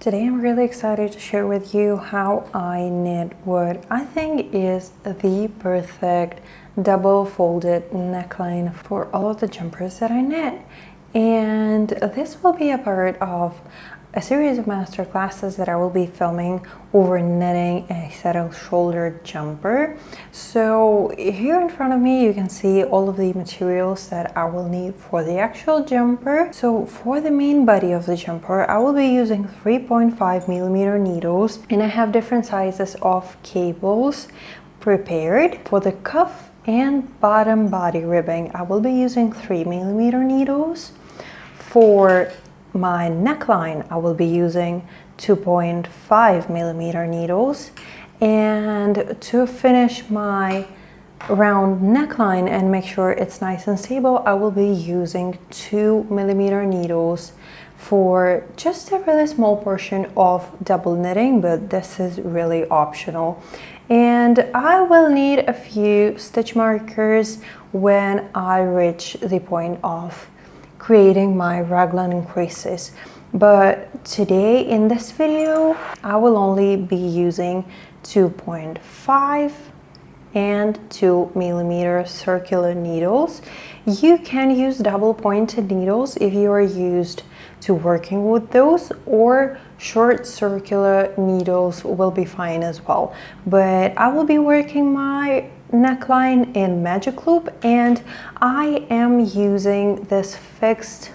Today I'm really excited to share with you how I knit what I think is the perfect double folded neckline for all of the jumpers that I knit. And this will be a part of a series of master classes that I will be filming over knitting a saddle shoulder jumper. So here in front of me you can see all of the materials that I will need for the actual jumper. So for the main body of the jumper I will be using 3.5mm needles, and I have different sizes of cables prepared. For the cuff and bottom body ribbing I will be using 3mm needles. For my neckline I will be using 2.5mm needles, and to finish my round neckline and make sure it's nice and stable I will be using 2mm needles for just a really small portion of double knitting, but this is really optional. And I will need a few stitch markers when I reach the point of creating my raglan increases. But today in this video I will only be using 2.5 and 2mm circular needles. You can use double pointed needles if you are used to working with those, or short circular needles will be fine as well. But I will be working my neckline in magic loop, and I am using this fixed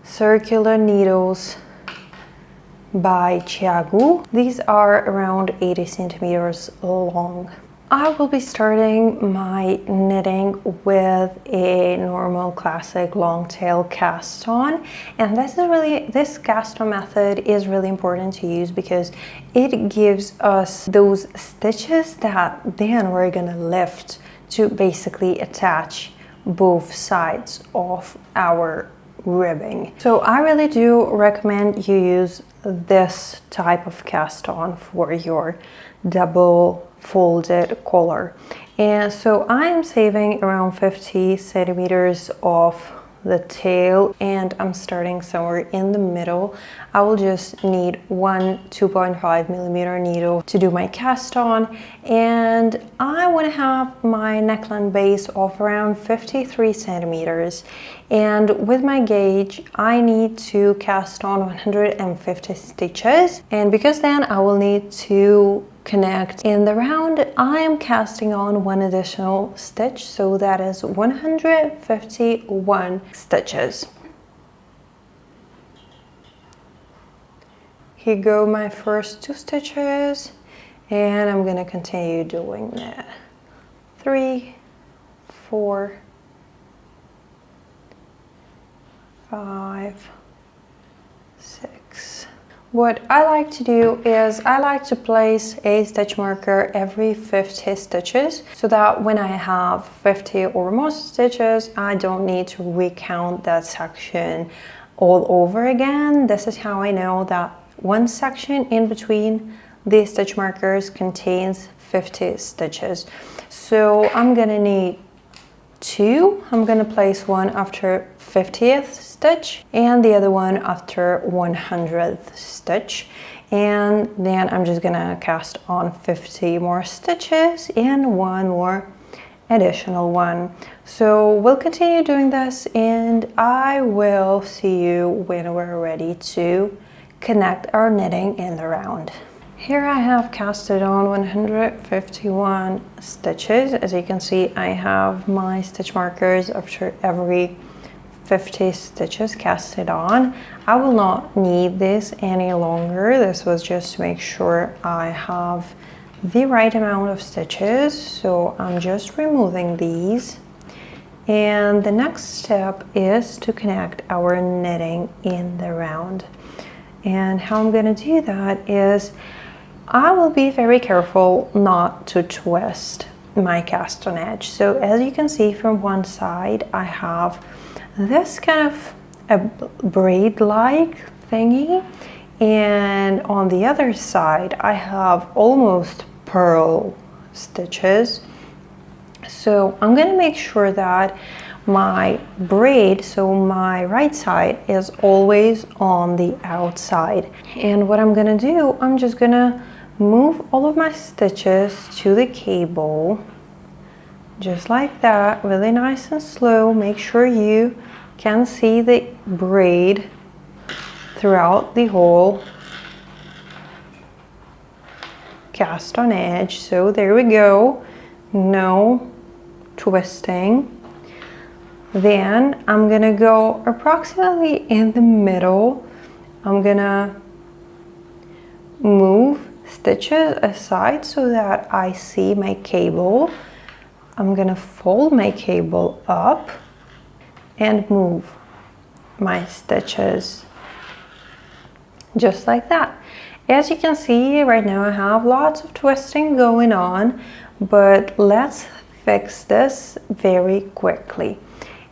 circular needles by Chiagu. These are around 80 centimeters long. I will be starting my knitting with a normal classic long tail cast on, and this cast on method is really important to use because it gives us those stitches that then we're gonna lift to basically attach both sides of our ribbing. So I really do recommend you use this type of cast on for your double folded collar. And so I am saving around 50 centimeters of the tail, and I'm starting somewhere in the middle. I will just need one 2.5mm needle to do my cast on, and I want to have my neckline base of around 53 centimeters. And with my gauge I need to cast on 150 stitches, and because then I will need to connect in the round I am casting on one additional stitch, so that is 151 stitches. Here go my first 2 stitches, and I'm gonna continue doing that. 3, 4, 5, 6. What I like to do is I like to place a stitch marker every 50 stitches, so that when I have 50 or more stitches I don't need to recount that section all over again. This is how I know that one section in between the stitch markers contains 50 stitches. So I'm gonna need 2. I'm gonna place one after 50th stitch and the other one after 100th stitch, and then I'm just gonna cast on 50 more stitches and one more additional one. So we'll continue doing this, and I will see you when we're ready to connect our knitting in the round. Here I have casted on 151 stitches. As you can see I have my stitch markers after every 50 stitches casted on. I will not need this any longer. This was just to make sure I have the right amount of stitches, so I'm just removing these. And the next step is to connect our knitting in the round. And how I'm gonna do that is I will be very careful not to twist my cast on edge. So as you can see from one side I have this kind of a braid-like thingy, and on the other side I have almost purl stitches. So I'm gonna make sure that my braid, so my right side is always on the outside. And what I'm gonna do, I'm just gonna move all of my stitches to the cable, just like that, really nice and slow. Make sure you can see the braid throughout the whole cast on edge. So there we go, no twisting. Then I'm gonna go approximately in the middle. I'm gonna move stitches aside so that I see my cable. I'm gonna fold my cable up and move my stitches just like that. As you can see right now, I have lots of twisting going on, but let's fix this very quickly.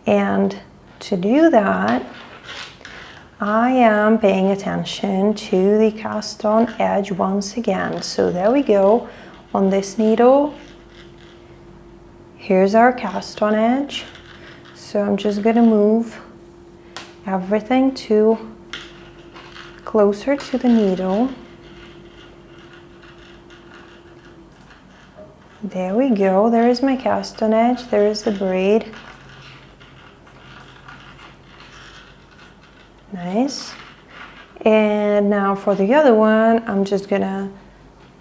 And to do that, I am paying attention to the cast on edge once again. So there we go. On this needle, here's our cast on edge. So I'm just gonna move everything to closer to the needle. There we go. There is my cast on edge. There is the braid. Nice. And now for the other one, I'm just gonna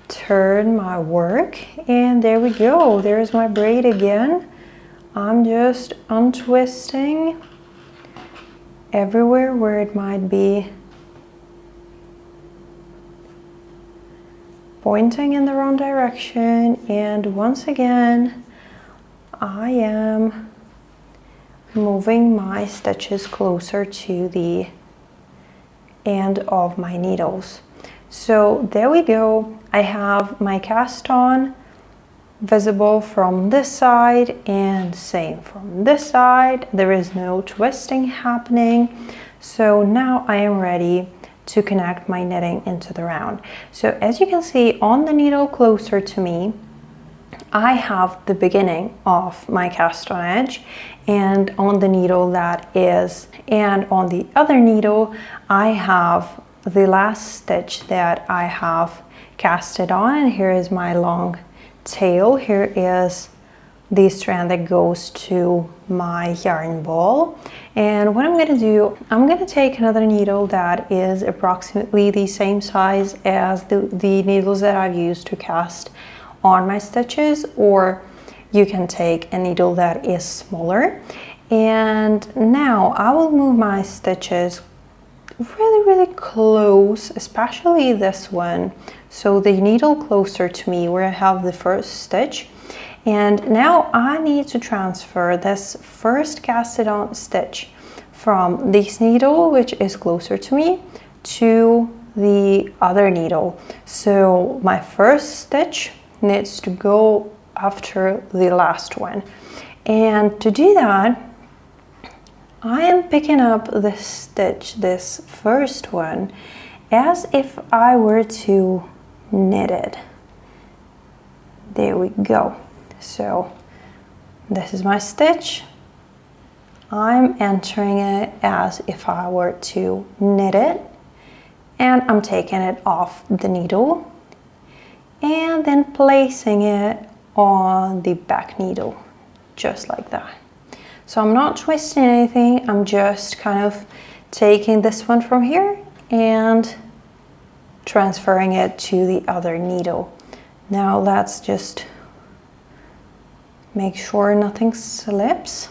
turn my work, and there we go. There's my braid again. I'm just untwisting everywhere where it might be pointing in the wrong direction. And once again, I am moving my stitches closer to the end of my needles. So there we go. I have my cast on visible from this side and same from this side. There is no twisting happening. So now I am ready to connect my knitting into the round. So as you can see on the needle closer to me, I have the beginning of my cast on edge, and on the needle that is, and on the other needle, I have the last stitch that I have casted on. And here is my long tail. Here is the strand that goes to my yarn ball. And what I'm going to do, I'm going to take another needle that is approximately the same size as the needles that I've used to cast on my stitches, or you can take a needle that is smaller. And now I will move my stitches really close, especially this one, so the needle closer to me where I have the first stitch. And now I need to transfer this first casted on stitch from this needle, which is closer to me, to the other needle. So my first stitch needs to go after the last one. And to do that, I am picking up this stitch, this first one, as if I were to knit it. There we go. So this is my stitch. I'm entering it as if I were to knit it, and I'm taking it off the needle and then placing it on the back needle, just like that. So I'm not twisting anything, I'm just kind of taking this one from here and transferring it to the other needle. Now let's just make sure nothing slips.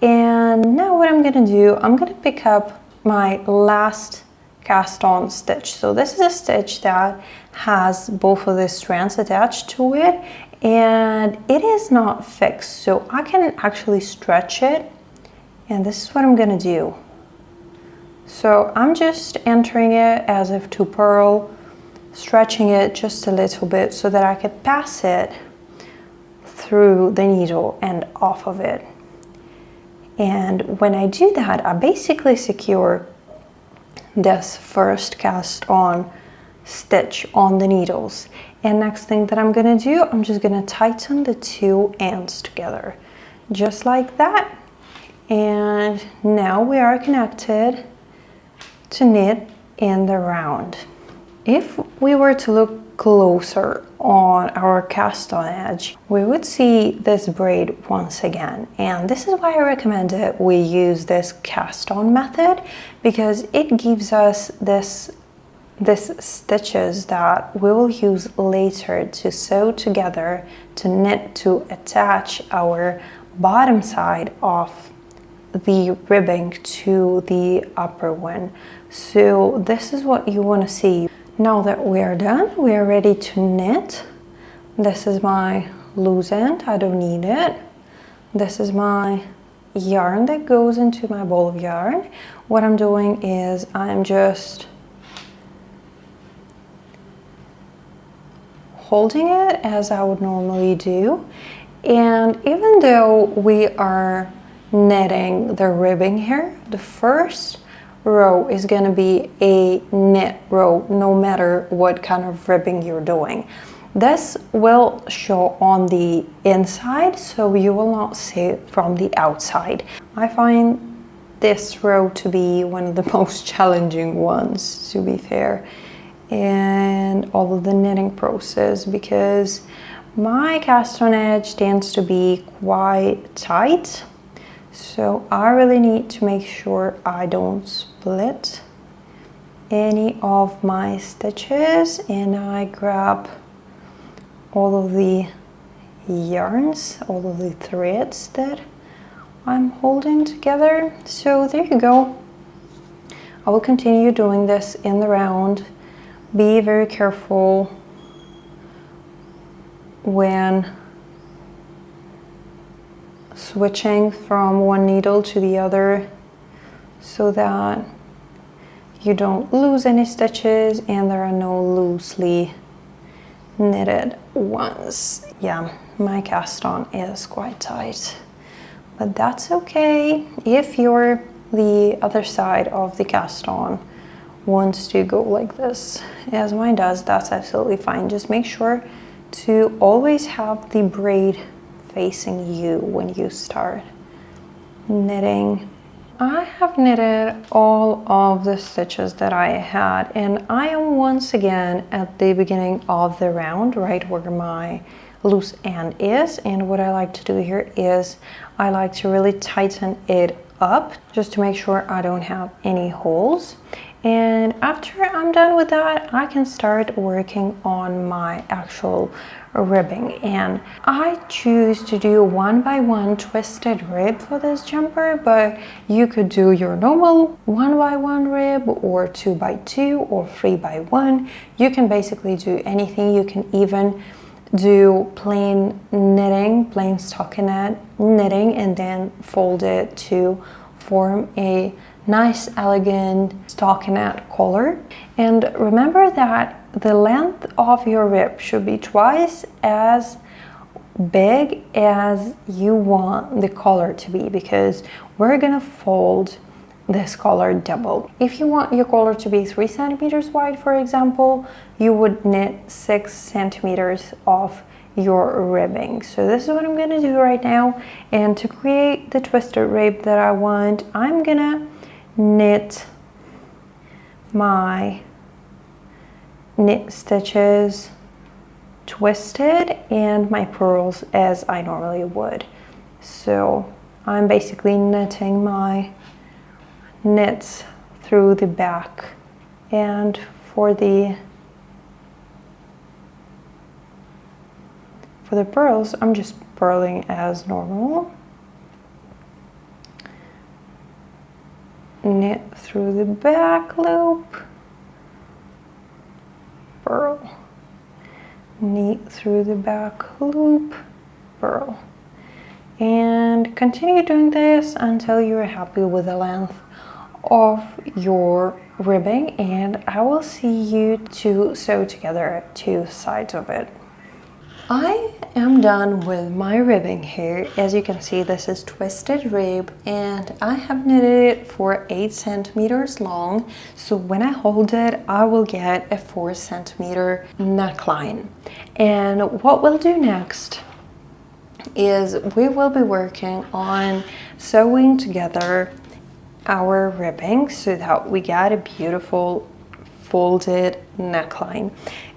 And now what I'm gonna do, I'm gonna pick up my last cast on stitch. So this is a stitch that has both of the strands attached to it, and it is not fixed, so I can actually stretch it, and this is what I'm gonna do. So I'm just entering it as if to purl, stretching it just a little bit so that I could pass it through the needle and off of it. And when I do that, I basically secure this first cast on stitch on the needles. And next thing that I'm gonna do, I'm just gonna tighten the two ends together, just like that. And now we are connected to knit in the round. If we were to look closer on our cast on edge, we would see this braid once again. And this is why I recommend that we use this cast on method, because it gives us this stitches that we will use later to sew together, to knit, to attach our bottom side of the ribbing to the upper one. So this is what you want to see. Now that we are done, we are ready to knit. This is my loose end, I don't need it. This is my yarn that goes into my ball of yarn. What I'm doing is I'm just holding it as I would normally do. And even though we are knitting the ribbing here, the first row is going to be a knit row no matter what kind of ribbing you're doing. This will show on the inside, so you will not see it from the outside. I find this row to be one of the most challenging ones, to be fair, and all of the knitting process, because my cast on edge tends to be quite tight, so I really need to make sure I don't split any of my stitches, and I grab all of the yarns, all of the threads that I'm holding together. So there you go. I will continue doing this in the round. Be very careful when switching from one needle to the other so that you don't lose any stitches and there are no loosely knitted ones. Yeah, my cast on is quite tight, but that's okay. If you're the other side of the cast on wants to go like this, as mine does, that's absolutely fine. Just make sure to always have the braid facing you when you start knitting. I have knitted all of the stitches that I had, and I am once again at the beginning of the round, right where my loose end is. And what I like to do here is I like to really tighten it up just to make sure I don't have any holes. And after I'm done with that, I can start working on my actual ribbing. And I choose to do 1x1 twisted rib for this jumper, but you could do your normal 1x1 rib or 2x2 or 3x1. You can basically do anything. You can even do plain knitting, plain stockinette knitting, and then fold it to form a nice elegant stockinette collar. And remember that the length of your rib should be twice as big as you want the collar to be, because we're gonna fold this collar double. If you want your collar to be 3 centimeters wide, for example, you would knit 6 centimeters of your ribbing. So this is what I'm gonna do right now. And to create the twisted rib that I want, I'm gonna knit my knit stitches twisted and my purls as I normally would. So I'm basically knitting my knits through the back, and for the purls I'm just purling as normal. Knit through the back loop, purl, knit through the back loop, purl, and continue doing this until you're happy with the length of your ribbing, and I will see you to sew together 2 sides of it. I am done with my ribbing here. As you can see, this is twisted rib, and I have knitted it for 8 centimeters long. So when I hold it, I will get a 4 centimeter neckline. And what we'll do next is we will be working on sewing together our ribbing so that we get a beautiful folded neckline.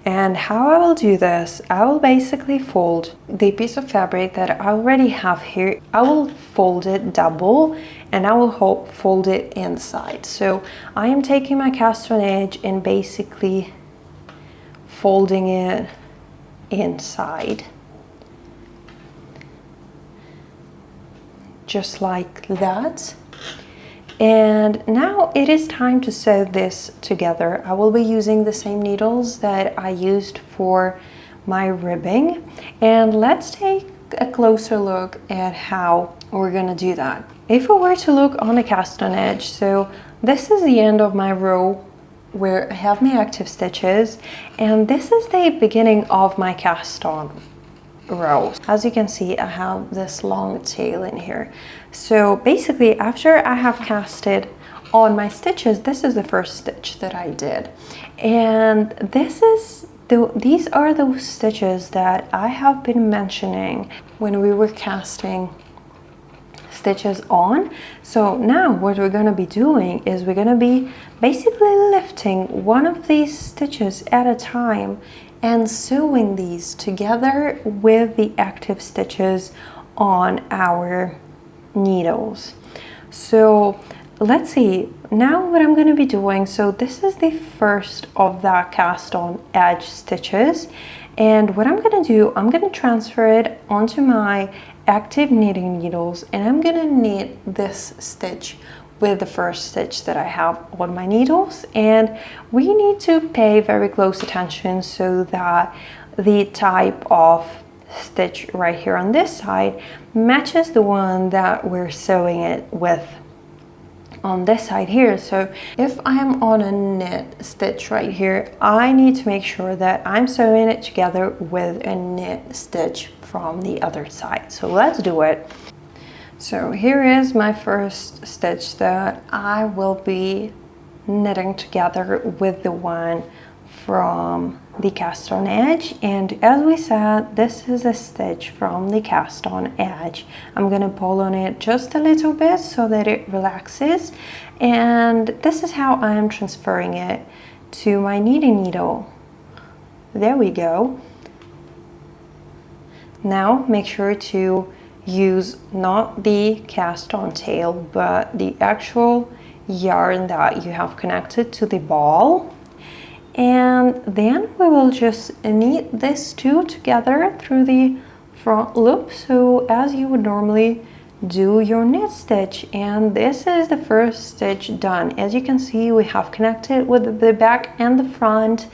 And how I will do this, I will basically fold the piece of fabric that I already have here. I will fold it double and I will fold it inside. So I am taking my cast on edge and basically folding it inside, just like that. And now it is time to sew this together. I will be using the same needles that I used for my ribbing, and let's take a closer look at how we're gonna do that. If we were to look on the cast on edge, so this is the end of my row where I have my active stitches, and this is the beginning of my cast on row. As you can see, I have this long tail in here. So basically, after I have casted on my stitches, this is the first stitch that I did, and these are those stitches that I have been mentioning when we were casting stitches on. So now what we're going to be doing is we're going to be basically lifting one of these stitches at a time and sewing these together with the active stitches on our needles. So let's see now what I'm going to be doing. So this is the first of that cast on edge stitches, and what I'm going to do, I'm going to transfer it onto my active knitting needles, and I'm going to knit this stitch with the first stitch that I have on my needles. And we need to pay very close attention so that the type of stitch right here on this side matches the one that we're sewing it with on this side here. So if I'm on a knit stitch right here, I need to make sure that I'm sewing it together with a knit stitch from the other side. So let's do it. So here is my first stitch that I will be knitting together with the one from the cast on edge, and as we said, this is a stitch from the cast on edge. I'm gonna pull on it just a little bit so that it relaxes, and this is how I am transferring it to my knitting needle. There we go. Now make sure to use not the cast on tail but the actual yarn that you have connected to the ball, and then we will just knit these two together through the front loop, so as you would normally do your knit stitch. And this is the first stitch done. As you can see, we have connected with the back and the front,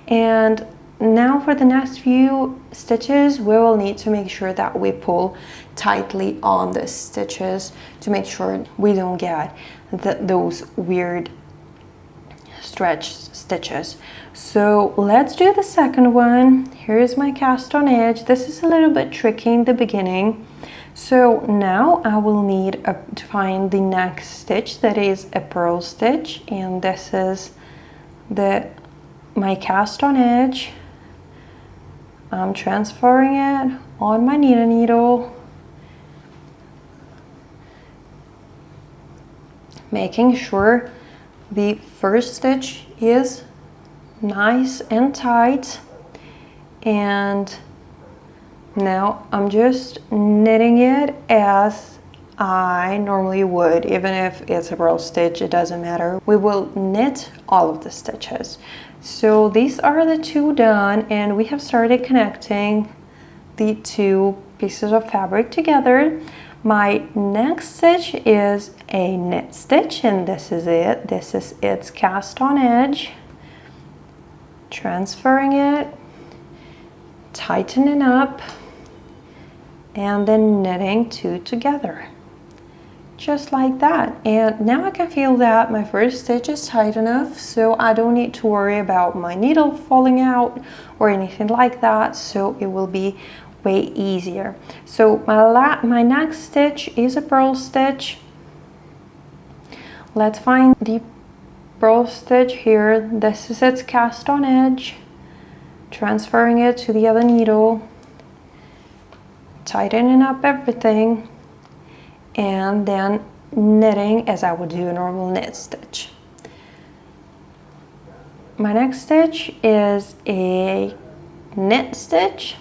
and now for the next few stitches we will need to make sure that we pull tightly on the stitches to make sure we don't get those weird stretch stitches. So let's do the second one. Here is my cast on edge. This is a little bit tricky in the beginning. So now I will need to find the next stitch that is a purl stitch, and this is my cast on edge. I'm transferring it on my knitting needle, making sure the first stitch is nice and tight, and now I'm just knitting it as I normally would. Even if it's a purl stitch, it doesn't matter. We will knit all of the stitches. So these are the two done, and we have started connecting the two pieces of fabric together. My next stitch is a knit stitch, and this is it. This is its cast on edge. Transferring it, tightening up, and then knitting two together. Just like that. And now I can feel that my first stitch is tight enough, so I don't need to worry about my needle falling out or anything like that, so it will be way easier. So my next stitch is a purl stitch. Let's find the purl stitch here. This is its cast on edge. Transferring it to the other needle, tightening up everything and then knitting as I would do a normal knit stitch. My next stitch is a knit stitch.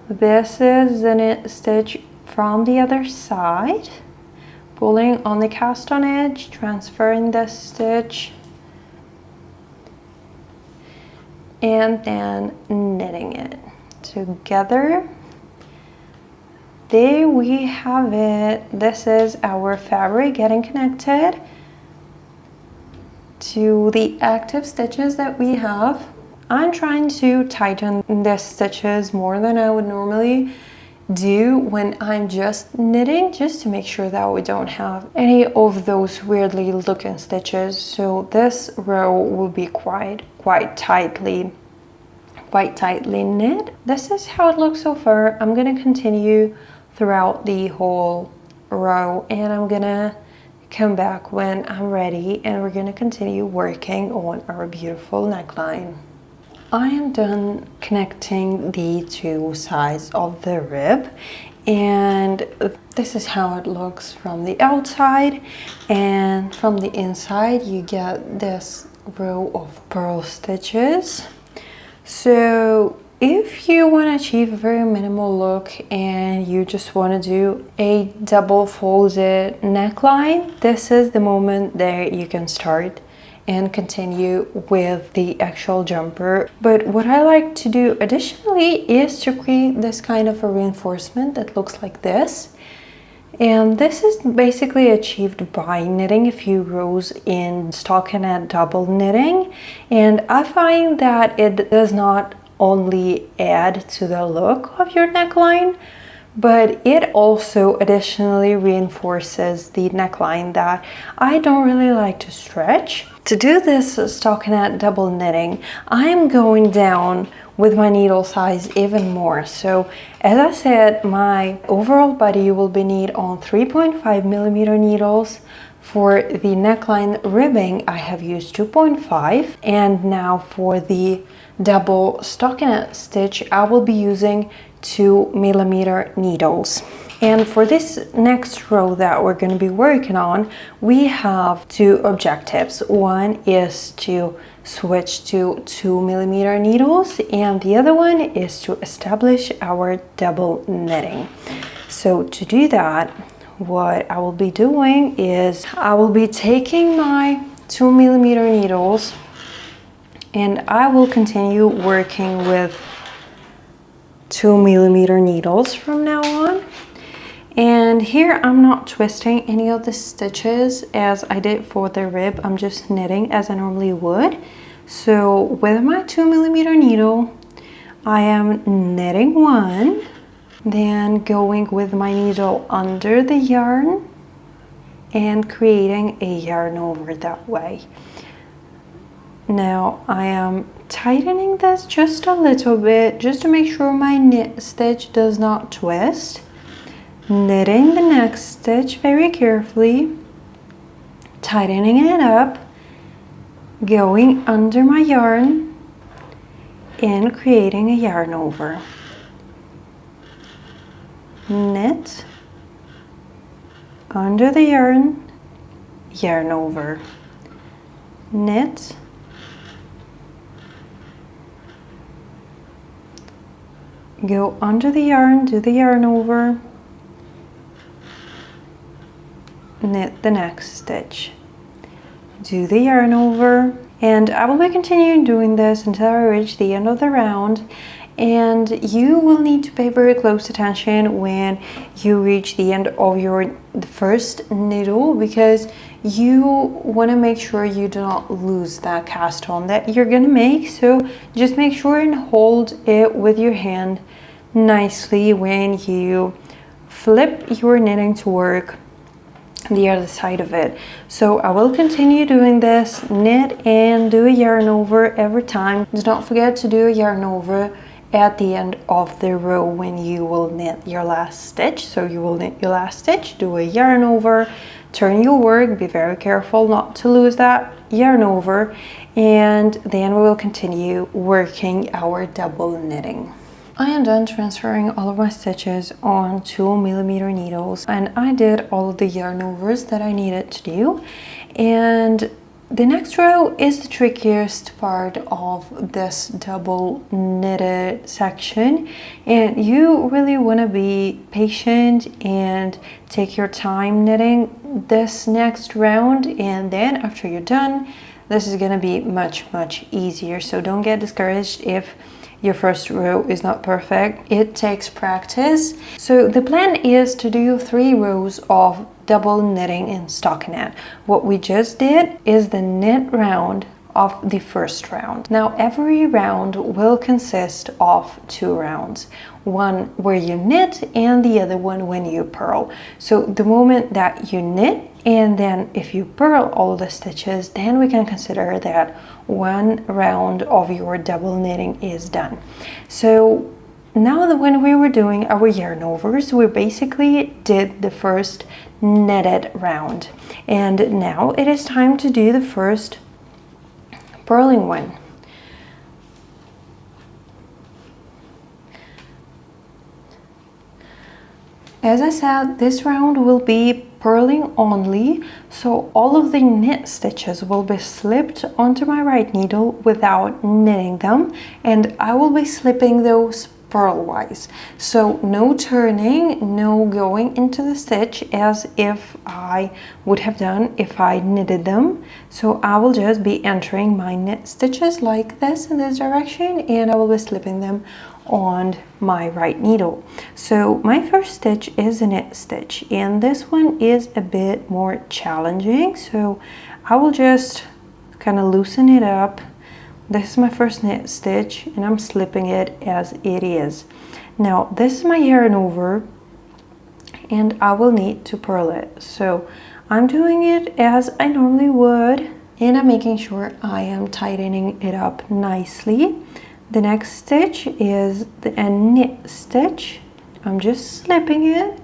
This is the knit stitch from the other side, pulling on the cast on edge, transferring the stitch, and then knitting it together. There we have it. This is our fabric getting connected to the active stitches that we have. I'm trying to tighten the stitches more than I would normally do when I'm just knitting, just to make sure that we don't have any of those weirdly looking stitches. So this row will be quite tightly knit. This is how it looks so far. I'm gonna continue throughout the whole row, and I'm gonna come back when I'm ready, and we're gonna continue working on our beautiful neckline. I am done connecting the two sides of the rib, and this is how it looks from the outside, and from the inside you get this row of purl stitches. So if you want to achieve a very minimal look and you just want to do a double folded neckline, this is the moment that you can start and continue with the actual jumper. But what I like to do additionally is to create this kind of a reinforcement that looks like this. And this is basically achieved by knitting a few rows in stockinette double knitting. And I find that it does not only add to the look of your neckline, but it also additionally reinforces the neckline that I don't really like to stretch. To do this stockinette double knitting, I'm going down with my needle size even more. So as I said, my overall body will be knit on 3.5 millimeter needles. For the neckline ribbing, I have used 2.5, and now for the double stockinette stitch, I will be using 2 millimeter needles. And for this next row that we're going to be working on, we have two objectives. One is to switch to 2 millimeter needles, and the other one is to establish our double knitting. So to do that, what I will be doing is I will be taking my 2 millimeter needles, and I will continue working with 2 millimeter needles from now on. And here I'm not twisting any of the stitches as I did for the rib. I'm just knitting as I normally would. So with my 2 millimeter needle, I am knitting one, then going with my needle under the yarn and creating a yarn over that way. Now I am tightening this just a little bit, just to make sure my knit stitch does not twist. Knitting the next stitch very carefully, tightening it up, going under my yarn and creating a yarn over. Knit, under the yarn, yarn over. Knit, go under the yarn, do the yarn over, knit the next stitch, do the yarn over, and I will be continuing doing this until I reach the end of the round. And you will need to pay very close attention when you reach the end of your first needle, because you want to make sure you do not lose that cast on that you're gonna make. So just make sure and hold it with your hand nicely when you flip your knitting to work the other side of it. So I will continue doing this, knit and do a yarn over every time. Do not forget to do a yarn over at the end of the row when you will knit your last stitch. So you will knit your last stitch, do a yarn over, turn your work, be very careful not to lose that yarn over, and then we will continue working our double knitting. I am done transferring all of my stitches on 2mm needles, and I did all of the yarn overs that I needed to do. And the next row is the trickiest part of this double knitted section, and you really want to be patient and take your time knitting this next round, and then after you're done, this is going to be much easier. So don't get discouraged if your first row is not perfect. It takes practice. So the plan is to do 3 rows of double knitting in stockinette. What we just did is the knit round of the first round. Now every round will consist of 2 rounds. One where you knit and the other one when you purl. So the moment that you knit, and then if you purl all the stitches, then we can consider that one round of your double knitting is done. So now that when we were doing our yarn overs, we basically did the first knitted round, and now it is time to do the first purling one. As I said, this round will be purling only, so all of the knit stitches will be slipped onto my right needle without knitting them, and I will be slipping those purlwise. So no turning, no going into the stitch as if I would have done if I knitted them. So I will just be entering my knit stitches like this in this direction, and I will be slipping them on my right needle. So my first stitch is a knit stitch, and this one is a bit more challenging, so I will just kind of loosen it up. This is my first knit stitch, and I'm slipping it as it is. Now this is my yarn over, and I will need to purl it. So I'm doing it as I normally would, and I'm making sure I am tightening it up nicely. The next stitch is a knit stitch. I'm just slipping it.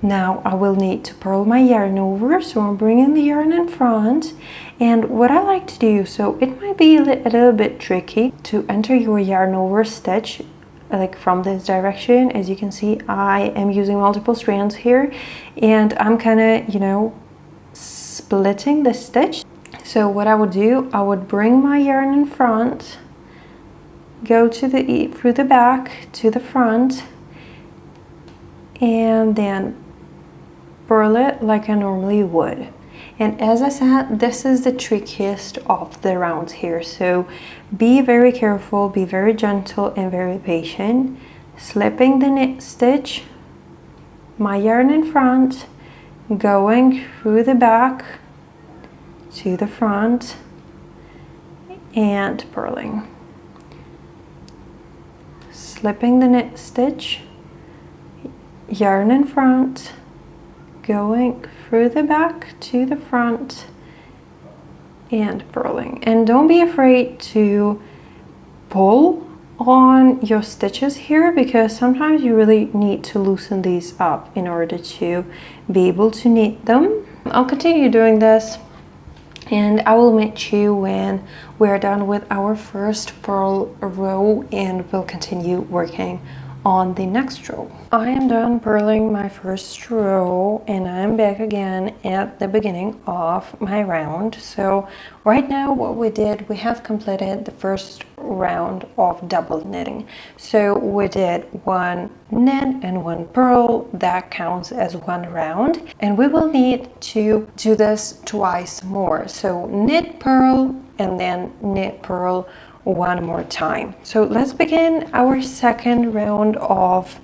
Now I will need to purl my yarn over, so I'm bringing the yarn in front. And what I like to do, so it might be a little bit tricky to enter your yarn over stitch like from this direction. As you can see, I am using multiple strands here, and I'm kind of, you know, splitting the stitch. So what I would do, I would bring my yarn in front, go to through the back to the front, and then purl it like I normally would. And as I said, this is the trickiest of the rounds here, so be very careful, be very gentle and very patient. Slipping the knit stitch, my yarn in front, going through the back to the front, and purling. Slipping the knit stitch, yarn in front, going through the back to the front, and purling. And don't be afraid to pull on your stitches here, because sometimes you really need to loosen these up in order to be able to knit them. I'll continue doing this, and I will meet you when we're done with our first purl row, and we'll continue working on the next row. I am done purling my first row, and I'm back again at the beginning of my round. So right now what we did, we have completed the first round of double knitting. So we did 1 knit and 1 purl, that counts as 1 round, and we will need to do this twice more. So knit, purl, and then knit, purl 1 more time. So let's begin our second round of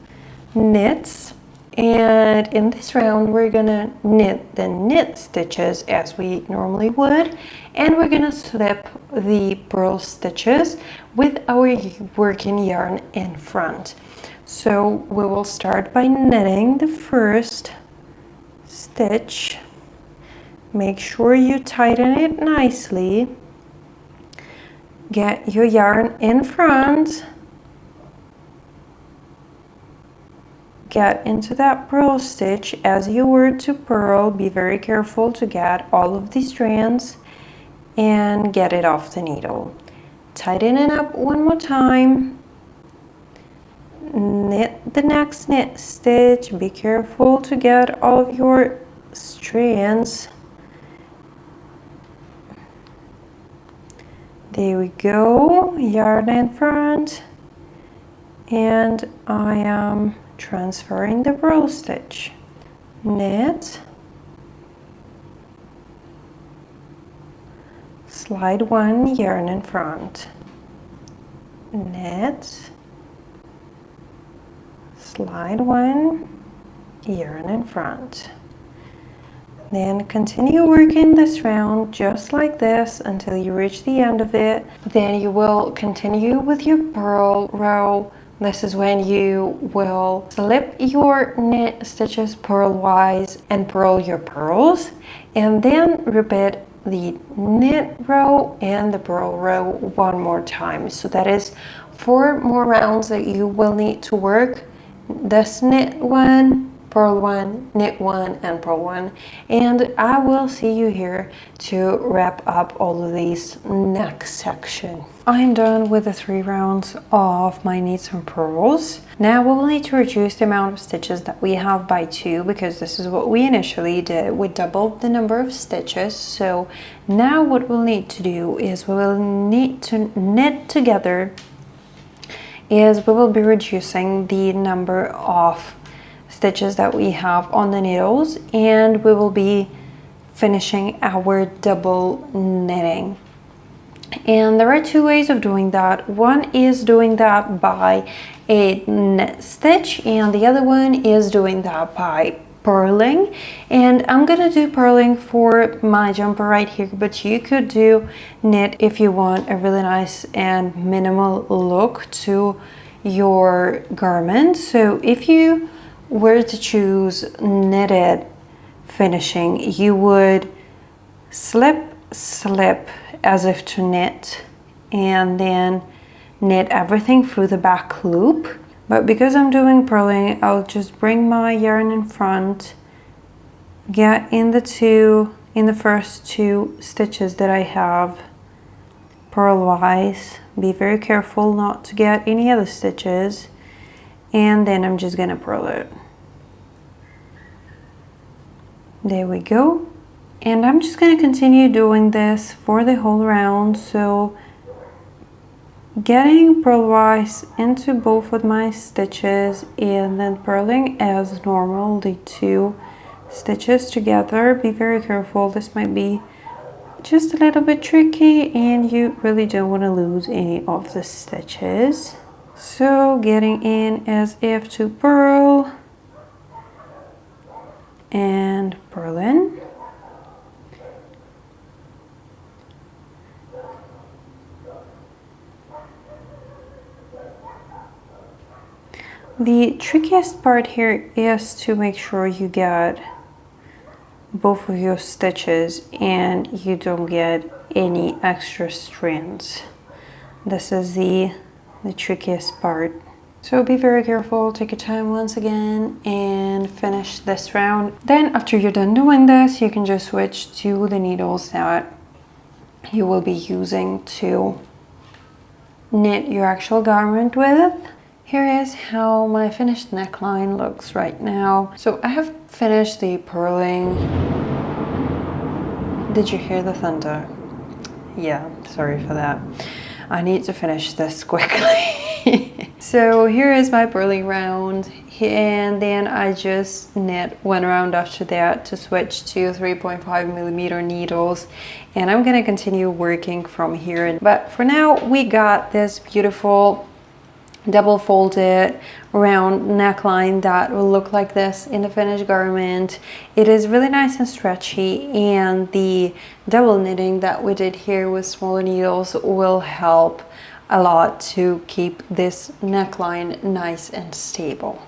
knits, and in this round we're gonna knit the knit stitches as we normally would, and we're gonna slip the purl stitches with our working yarn in front. So we will start by knitting the first stitch. Make sure you tighten it nicely. Get your yarn in front, get into that purl stitch as you were to purl. Be very careful to get all of the strands and get it off the needle. Tighten it up 1 more time, knit the next knit stitch. Be careful to get all of your strands. There we go, yarn in front, and I am transferring the purl stitch. Knit, slide 1, yarn in front, knit, slide 1, yarn in front. Then continue working this round just like this until you reach the end of it. Then you will continue with your purl row. This is when you will slip your knit stitches purlwise and purl your purls, and then repeat the knit row and the purl row one more time. So that is 4 more rounds that you will need to work. This knit 1, purl 1, knit 1, and purl 1, and I will see you here to wrap up all of these next section. I'm done with the 3 rounds of my knits and purls. Now we will need to reduce the amount of stitches that we have by 2, because this is what we initially did. We doubled the number of stitches. So now what we'll need to do is we will need to knit together, is we will be reducing the number of stitches that we have on the needles, and we will be finishing our double knitting. And there are 2 ways of doing that. One is doing that by a knit stitch, and the other one is doing that by purling. And I'm gonna do purling for my jumper right here, but you could do knit if you want a really nice and minimal look to your garment. So if you were to choose knitted finishing, you would slip as if to knit, and then knit everything through the back loop. But because I'm doing purling, I'll just bring my yarn in front, get in the first 2 stitches that I have purlwise. Be very careful not to get any other stitches, and then I'm just gonna purl it. There we go. And I'm just going to continue doing this for the whole round. So getting purlwise into both of my stitches, and then purling as normal the 2 stitches together. Be very careful. This might be just a little bit tricky, and you really don't want to lose any of the stitches. So getting in as if to purl and purl in. The trickiest part here is to make sure you get both of your stitches and you don't get any extra strands. This is the trickiest part. So be very careful, take your time once again, and finish this round. Then after you're done doing this, you can just switch to the needles that you will be using to knit your actual garment with. Here is how my finished neckline looks right now. So I have finished the purling. Did you hear the thunder? Yeah, sorry for that. I need to finish this quickly. So here is my purling round, and then I just knit 1 round after that to switch to 3.5mm needles, and I'm gonna continue working from here. But for now, we got this beautiful double folded round neckline that will look like this in the finished garment. It is really nice and stretchy, and the double knitting that we did here with smaller needles will help a lot to keep this neckline nice and stable.